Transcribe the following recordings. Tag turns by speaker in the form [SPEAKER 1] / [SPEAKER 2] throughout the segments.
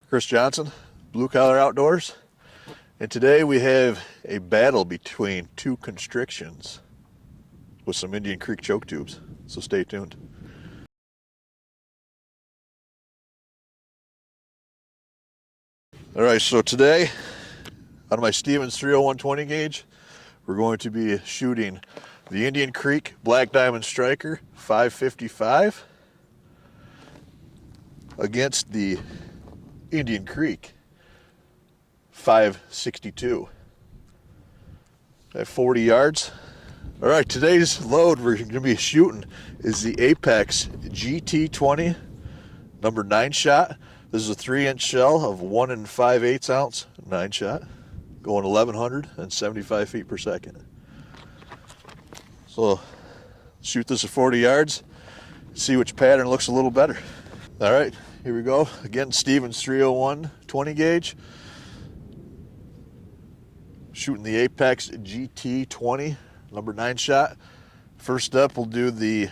[SPEAKER 1] Chris Johnson, Blue Collar Outdoors, and today we have a battle between two constrictions with some Indian Creek choke tubes, so stay tuned. Alright, so today on my Stevens 301 20 gauge, we're going to be shooting the Indian Creek Black Diamond Striker 555 against the Indian Creek 562 at 40 yards. All right, today's load we're going to be shooting is the Apex GT20 number 9 shot. This is a 3-inch shell of 1 5/8 ounce 9 shot, going 1,175 feet per second. So shoot this at 40 yards, see which pattern looks a little better. All right, here we go. Again, Stevens 301 20 gauge. Shooting the Apex GT20 number 9 shot. First up, we'll do the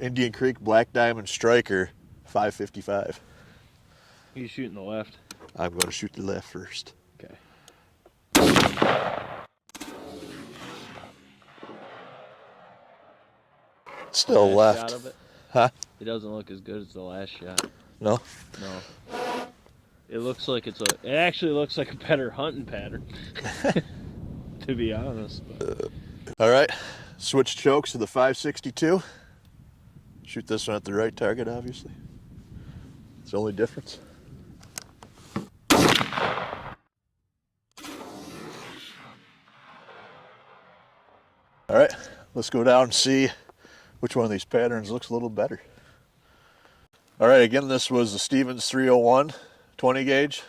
[SPEAKER 1] Indian Creek Black Diamond Striker 555.
[SPEAKER 2] You shooting the left?
[SPEAKER 1] I'm going to shoot the left first.
[SPEAKER 2] Okay.
[SPEAKER 1] Still left.
[SPEAKER 2] Shot of it?
[SPEAKER 1] Huh?
[SPEAKER 2] It doesn't look as good as the last shot.
[SPEAKER 1] No?
[SPEAKER 2] No. It looks like it actually looks like a better hunting pattern. To be honest.
[SPEAKER 1] All right, switch chokes to the 562. Shoot this one at the right target, obviously. It's the only difference. All right, let's go down and see which one of these patterns looks a little better. All right, again, this was the Stevens 301 20 gauge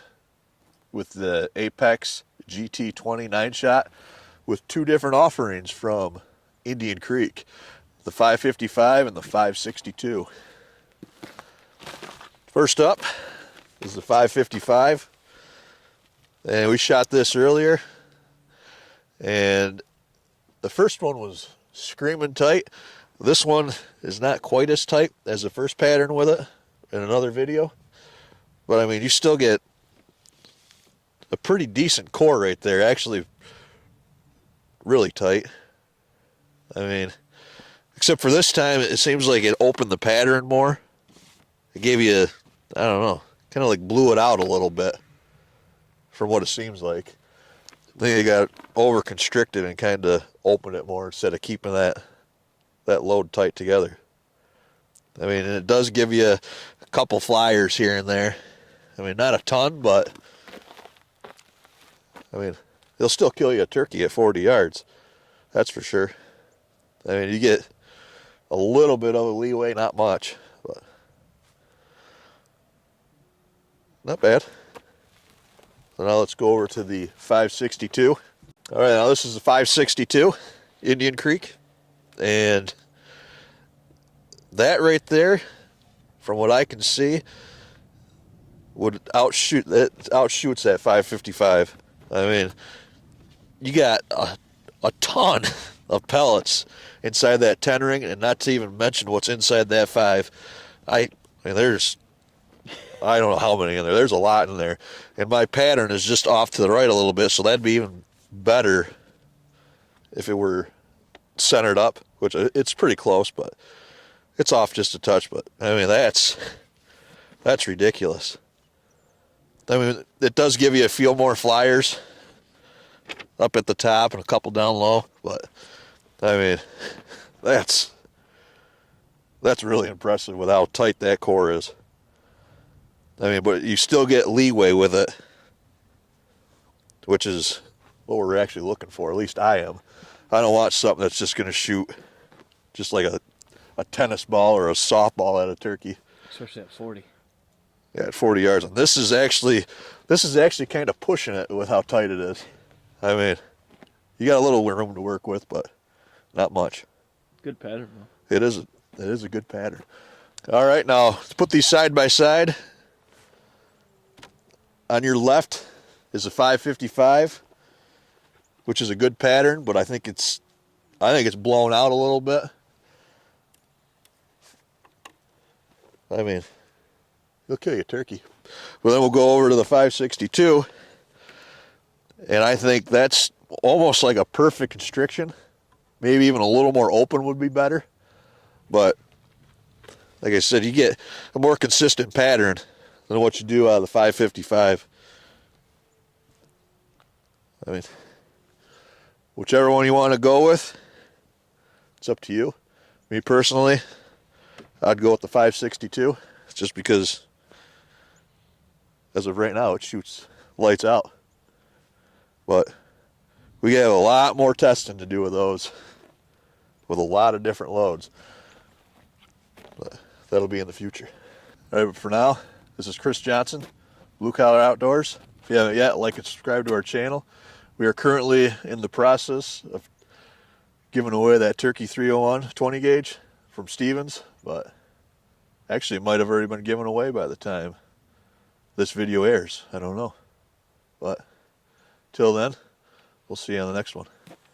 [SPEAKER 1] with the Apex GT20 9 shot with two different offerings from Indian Creek, the 555 and the 562. First up is the 555, and we shot this earlier, and the first one was screaming tight. This one is not quite as tight as the first pattern with it in another video, but I mean, you still get a pretty decent core right there, actually really tight. I mean, except for this time, it seems like it opened the pattern more. It gave you, I don't know, kind of like blew it out a little bit from what it seems like. I think it got over constricted and kind of opened it more instead of keeping that load tight together. I mean, and it does give you a couple flyers here and there. I mean, not a ton, but I mean, it'll still kill you a turkey at 40 yards. That's for sure. I mean, you get a little bit of a leeway, not much, but not bad. So now let's go over to the 562. All right, now this is the 562 Indian Creek, and that right there, from what I can see, would outshoots that 555. I mean, you got a ton of pellets inside that 10 ring, and not to even mention what's inside that 5. I mean, there's, I don't know how many in there. There's a lot in there. And my pattern is just off to the right a little bit, so that'd be even better if it were centered up, which it's pretty close, but it's off just a touch. But I mean, that's ridiculous. I mean, it does give you a few more flyers up at the top and a couple down low, but I mean, that's really impressive with how tight that core is. I mean, but you still get leeway with it, which is what we're actually looking for. At least I am. I don't want something that's just going to shoot just like a tennis ball or a softball at a turkey.
[SPEAKER 2] Especially at 40.
[SPEAKER 1] Yeah, at 40 yards. And this is actually kind of pushing it with how tight it is. I mean, you got a little room to work with, but not much.
[SPEAKER 2] Good pattern, though.
[SPEAKER 1] It is a good pattern. All right, now let's put these side by side. On your left is a 555, which is a good pattern, but I think it's blown out a little bit. I mean, he'll kill you a turkey. But then we'll go over to the 562, and I think that's almost like a perfect constriction. Maybe even a little more open would be better. But like I said, you get a more consistent pattern than what you do out of the 555. I mean, whichever one you want to go with, it's up to you. Me personally, I'd go with the 562, just because as of right now it shoots lights out. But we have a lot more testing to do with those, with a lot of different loads. But that'll be in the future. All right, but for now, this is Chris Johnson, Blue Collar Outdoors. If you haven't yet, like and subscribe to our channel. We are currently in the process of giving away that Turkey 301 20 gauge from Stevens, but actually it might have already been given away by the time this video airs. I don't know. But till then, we'll see you on the next one.